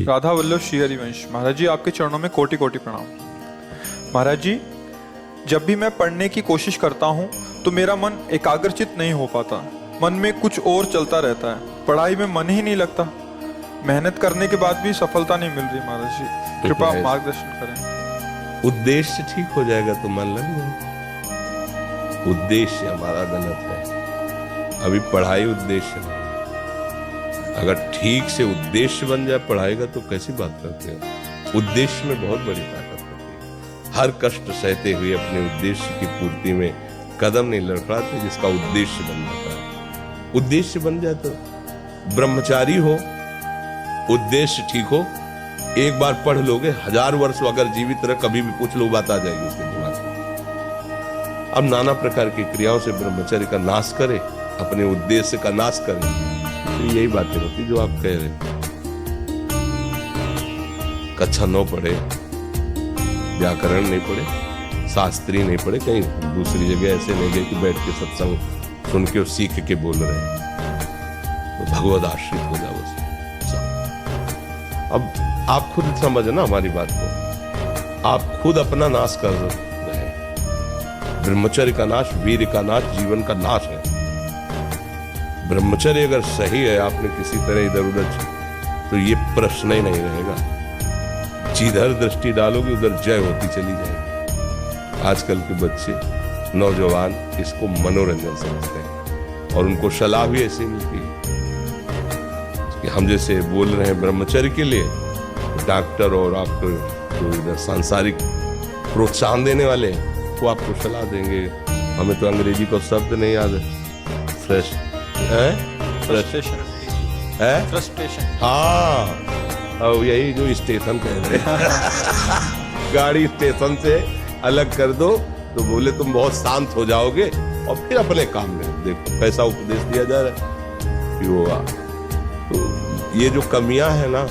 राधा वल्लभ श्री हरिवंश। महाराज जी, आपके चरणों में कोटि कोटि प्रणाम। महाराज जी, जब भी मैं पढ़ने की कोशिश करता हूँ तो मेरा मन एकाग्रचित नहीं हो पाता। मन में कुछ और चलता रहता है, पढ़ाई में मन ही नहीं लगता। मेहनत करने के बाद भी सफलता नहीं मिल रही। महाराज जी, कृपा आप मार्गदर्शन करें। उद्देश्य ठीक हो जाएगा तो मन लग जाएगा। उद्देश्य हमारा गलत है। अभी पढ़ाई उद्देश्य नहीं। अगर ठीक से उद्देश्य बन जाए पढ़ाई का तो कैसी बात करते हो। उद्देश्य में बहुत बड़ी ताकत होती है। हर कष्ट सहते हुए अपने उद्देश्य की पूर्ति में कदम नहीं लड़खड़ाते जिसका उद्देश्य बन जाता है। उद्देश्य बन जाए तो ब्रह्मचारी हो, उद्देश्य ठीक हो, एक बार पढ़ लोगे, 1000 वर्ष अगर जीवित रहे कभी भी पूछ लो बात आ जाएगी उसके दिमाग में। अब नाना प्रकार की क्रियाओं से ब्रह्मचर्य का नाश करे, अपने उद्देश्य का नाश करे, तो यही बातें होती जो आप कह रहे। कक्षा 9 पढ़े, व्याकरण नहीं पढ़े, शास्त्री नहीं पढ़े, कहीं दूसरी जगह ऐसे नहीं गए कि बैठ के सत्संग सुन के और सीख के बोल रहे हैं, तो भगवद आश्रित हो जाओ। अब आप खुद समझ ना हमारी बात को। आप खुद अपना नाश कर रहे हैं। ब्रह्मचर्य का नाश, वीर का नाश, जीवन का नाश है। ब्रह्मचर्य अगर सही है, आपने किसी तरह इधर उधर, तो ये प्रश्न ही नहीं रहेगा। जिधर दृष्टि डालोगे उधर जय होती चली जाएगी। आजकल के बच्चे, नौजवान इसको मनोरंजन समझते हैं और उनको सलाह भी ऐसी मिलती है कि हम जैसे बोल रहे हैं ब्रह्मचर्य के लिए, डॉक्टर और आपको जो इधर सांसारिक प्रोत्साहन देने वाले वो आपको सलाह देंगे। हमें तो अंग्रेजी का शब्द नहीं याद है। फ्रस्ट्रेशन। हाँ, और यही जो स्टेशन कह रहे हैं गाड़ी स्टेशन से अलग कर दो तो बोले तुम बहुत शांत हो जाओगे और फिर अपने काम में देखो कैसा उपदेश दिया जा रहा है कि होगा। तो ये जो कमियां है ना,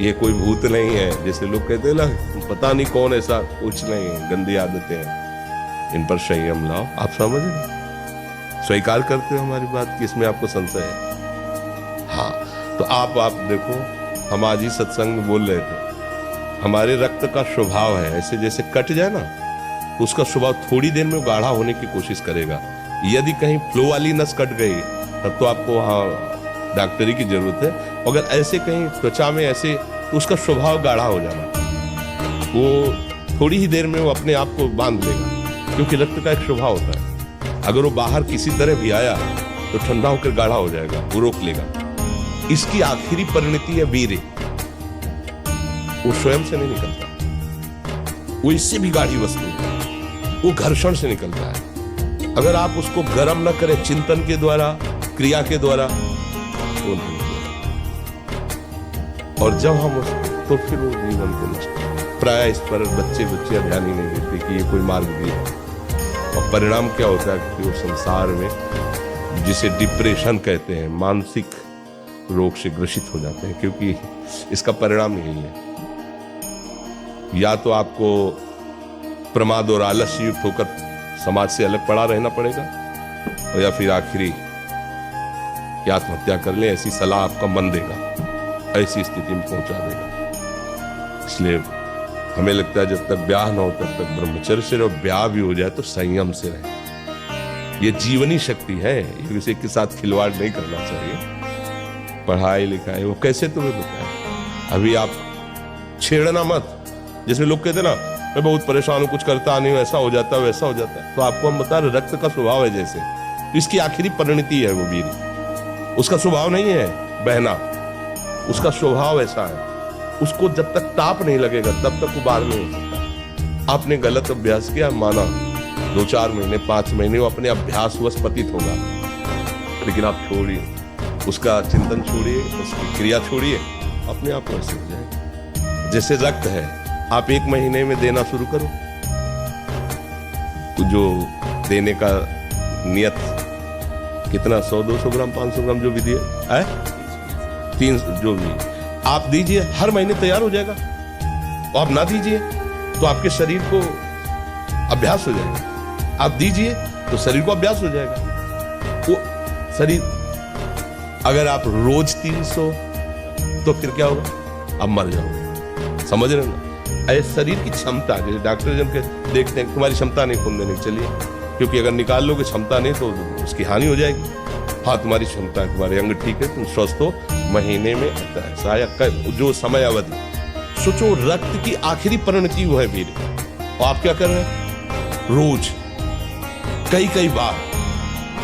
ये कोई भूत नहीं है जैसे लोग कहते हैं ना, पता नहीं कौन, ऐसा कुछ नहीं है। गंदी आदतें हैं, इन पर संयम लाओ। आप समझ रहे, स्वीकार करते हो हमारी बात कि इसमें आपको संशय है? हाँ, तो आप देखो, हम आज ही सत्संग में बोल रहे थे, हमारे रक्त का स्वभाव है ऐसे जैसे कट जाए ना तो उसका स्वभाव थोड़ी देर में गाढ़ा होने की कोशिश करेगा। यदि कहीं फ्लो वाली नस कट गई तब तो आपको वहाँ डॉक्टरी की जरूरत है। अगर ऐसे कहीं त्वचा में ऐसे, तो उसका स्वभाव गाढ़ा हो जाना, वो थोड़ी ही देर में वो अपने आप को बांध लेगा, क्योंकि रक्त का एक स्वभाव होता है। अगर वो बाहर किसी तरह भी आया तो ठंडा होकर गाढ़ा हो जाएगा, वो रोक लेगा। इसकी आखिरी परिणति है वीर्य। वो स्वयं से नहीं निकलता, वो इससे भी गाढ़ी वस्तु है, वो घर्षण से निकलता है। अगर आप उसको गर्म न करें चिंतन के द्वारा, क्रिया के द्वारा, तो नहीं। और जब हम तो फिर वो जीवन को नष्ट। प्राय इस पर बच्चे ध्यान ही नहीं देते कि ये कोई मार्ग भी है। और परिणाम क्या होता है कि वो संसार में, जिसे डिप्रेशन कहते हैं, मानसिक रोग से ग्रसित हो जाते हैं, क्योंकि इसका परिणाम यही है। या तो आपको प्रमाद और आलस्य युक्त होकर समाज से अलग पड़ा रहना पड़ेगा, और या फिर आखिरी कि आत्महत्या कर ले, ऐसी सलाह आपका मन देगा, ऐसी स्थिति में पहुंचा देगा। इसलिए हमें लगता है जब तक ब्याह न हो तब तक ब्रह्मचर्य से रहो, ब्याह भी हो जाए तो संयम से रहे। ये जीवनी शक्ति है, किसी के साथ खिलवाड़ नहीं करना चाहिए। पढ़ाई लिखाई वो कैसे तुम्हें बताया, अभी आप छेड़ना मत। जैसे लोग कहते ना, मैं बहुत परेशान हूं, कुछ करता नहीं हूं, ऐसा हो जाता है वैसा हो जाता है, तो आपको हम बता रहे रक्त का स्वभाव है जैसे, तो इसकी आखिरी परिणति है वो वीर। उसका स्वभाव नहीं है बहना, उसका स्वभाव ऐसा है। उसको जब तक ताप नहीं लगेगा तब तक वो बाहर नहीं हो सकता। आपने गलत अभ्यास किया, माना 2-4 महीने 5 महीने वो अपने अभ्यासवश पतित होगा, लेकिन आप छोड़िए, उसका चिंतन छोड़िए, उसकी क्रिया छोड़िए, अपने आप वैसे हो जाएगा। जैसे रक्त है, आप 1 महीने में देना शुरू करो, तो जो देने का नियत कितना, 100-200 ग्राम 500 ग्राम जो भी दिए है, 3 जो भी आप दीजिए, हर महीने तैयार हो जाएगा। और आप ना दीजिए तो आपके शरीर को अभ्यास हो जाएगा, आप दीजिए तो शरीर को अभ्यास हो जाएगा। वो शरीर, अगर आप रोज 300 तो फिर क्या होगा, अब मर जाओगे। समझ रहे हो ना, ऐसे शरीर की क्षमता, जैसे डॉक्टर जब के देखते हैं तुम्हारी क्षमता नहीं खून देने की, चलिए, क्योंकि अगर निकाल लोगे क्षमता नहीं तो उसकी हानि हो जाएगी। हाँ तुम्हारी क्षमता है, तुम्हारे अंग ठीक है, तुम स्वस्थ हो, महीने में ऐसा या जो समय अवधि, सोचो रक्त की आखिरी परिणति वो है वीर, और आप क्या कर रहे हैं रोज कई बार,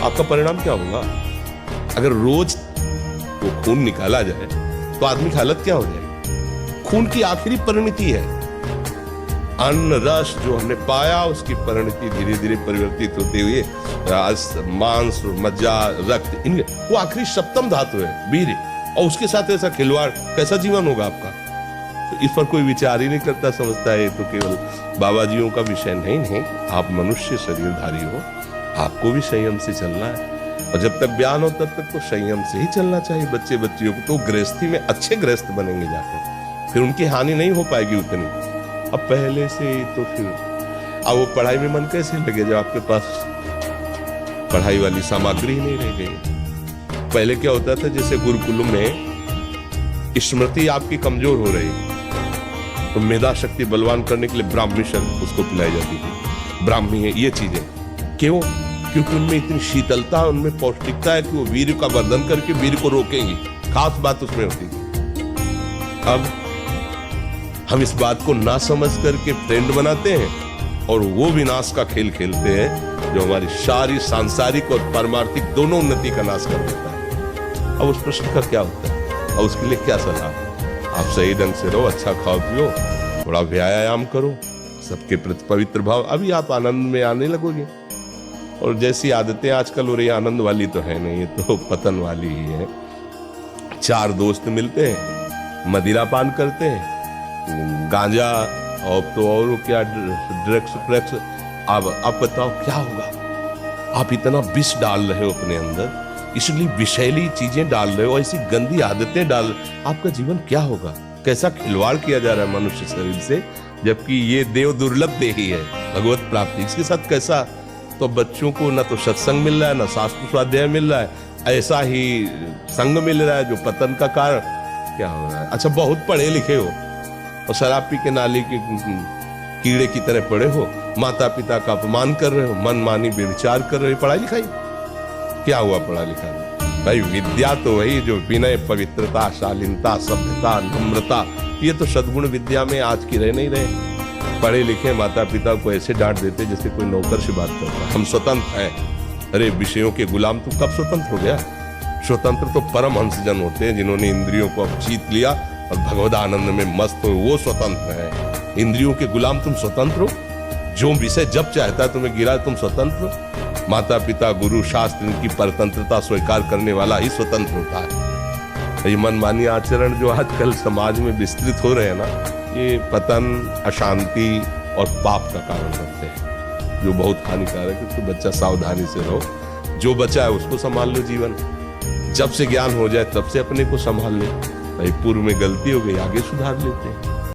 आपका परिणाम क्या होगा? अगर रोज वो खून निकाला जाए तो आदमी की हालत क्या हो जाएगी? खून की आखिरी परिणति है, अन्न रस जो हमने पाया उसकी परिणति धीरे धीरे परिवर्तित होते हुए मांस, मज्जा, रक्त, इन वो आखिरी सप्तम धातु है वीर्य, और उसके साथ ऐसा खिलवाड़, कैसा जीवन होगा आपका? तो इस पर कोई विचार ही नहीं करता, समझता है तो केवल बाबा जियों का विषय नहीं। आप मनुष्य शरीरधारी हो, आपको भी संयम से चलना है, और जब तक ज्ञान हो तब तक तो संयम से ही चलना चाहिए। बच्चे बच्चियों को तो गृहस्थी में अच्छे गृहस्थ बनेंगे जाकर, फिर उनकी हानि नहीं हो पाएगी उतनी। अब पहले से तो फिर अब वो पढ़ाई में मन कैसे लगे जब आपके पास पढ़ाई वाली सामग्री नहीं रह गई? पहले क्या होता था, जैसे गुरुकुल में स्मृति आपकी कमजोर हो रही तो मेधा शक्ति बलवान करने के लिए ब्राह्मी शब्द उसको पिलाई जाती थी, ब्राह्मी है ये चीजें। क्यों? क्योंकि उनमें इतनी शीतलता, उनमें पौष्टिकता है कि वो वीर का वर्धन करके वीर को रोकेंगी, खास बात उसमें होती थी। अब हम इस बात को ना समझ करके ट्रेंड बनाते हैं और वो विनाश का खेल खेलते हैं जो हमारी सारी सांसारिक और पारमार्थिक दोनों उन्नति का नाश कर देता है। अब उस प्रश्न का क्या होता है और उसके लिए क्या सलाह? आप सही ढंग से रहो, अच्छा खाओ पियो, थोड़ा व्यायाम करो, सबके प्रति पवित्र भाव, अभी आप आनंद में आने लगोगे। और जैसी आदतें आजकल हो रही, आनंद वाली तो है नहीं, ये तो पतन वाली ही है। चार दोस्त मिलते हैं, मदिरा पान करते हैं, गांजा और तो और क्या ड्रग्स। अब बताओ क्या होगा? आप इतना विष डाल रहे हो अपने अंदर, इसलिए विषैली चीजें डाल रहे हो, ऐसी गंदी आदतें डाल, आपका जीवन क्या होगा? कैसा खिलवाड़ किया जा रहा है मनुष्य शरीर से, जबकि ये देव दुर्लभ देही है भगवत प्राप्ति, इसके साथ कैसा? तो बच्चों को ना तो सत्संग मिल रहा है, ना शास्त्र स्वाध्याय मिल रहा है, ऐसा ही संग मिल रहा है जो पतन का कारण क्या हो रहा है। अच्छा बहुत पढ़े लिखे हो और शराब पी के नाली के कीड़े की तरह पड़े हो, माता पिता का अपमान कर रहे हो, मन मानी बेविचार कर रहे हो, पढ़ाई लिखाई क्या हुआ? पढ़ा लिखा भाई विद्या तो वही जो विनय, पवित्रता, शालीनता, सभ्यता, नम्रता, ये तो सद्गुण विद्या में आज की रह नहीं रहे। पढ़े लिखे माता पिता को ऐसे डांट देते जैसे कोई नौकर से बात करता, हम स्वतंत्र हैं। अरे विषयों के गुलाम तू कब स्वतंत्र हो गया? स्वतंत्र तो परम हंसजन होते हैं जिन्होंने इंद्रियों को अब जीत लिया और भगवद आनंद में मस्त हो, वो स्वतंत्र है। इंद्रियों के गुलाम तुम स्वतंत्र हो, जो विषय जब चाहता है तुम्हें गिरा, तुम स्वतंत्र हो। माता पिता, गुरु, शास्त्र, इनकी परतंत्रता स्वीकार करने वाला ही स्वतंत्र होता है। ये मनमानी आचरण जो आजकल समाज में विस्तृत हो रहे हैं ना, ये पतन, अशांति और पाप का कारण बनते हैं, जो बहुत हानिकारक है। तो बच्चा सावधानी से रहो, जो बचा है उसको संभाल लो जीवन। जब से ज्ञान हो जाए तब से अपने को संभाल ले। भाई पूर्व में गलती हो गई, आगे सुधार लेते हैं।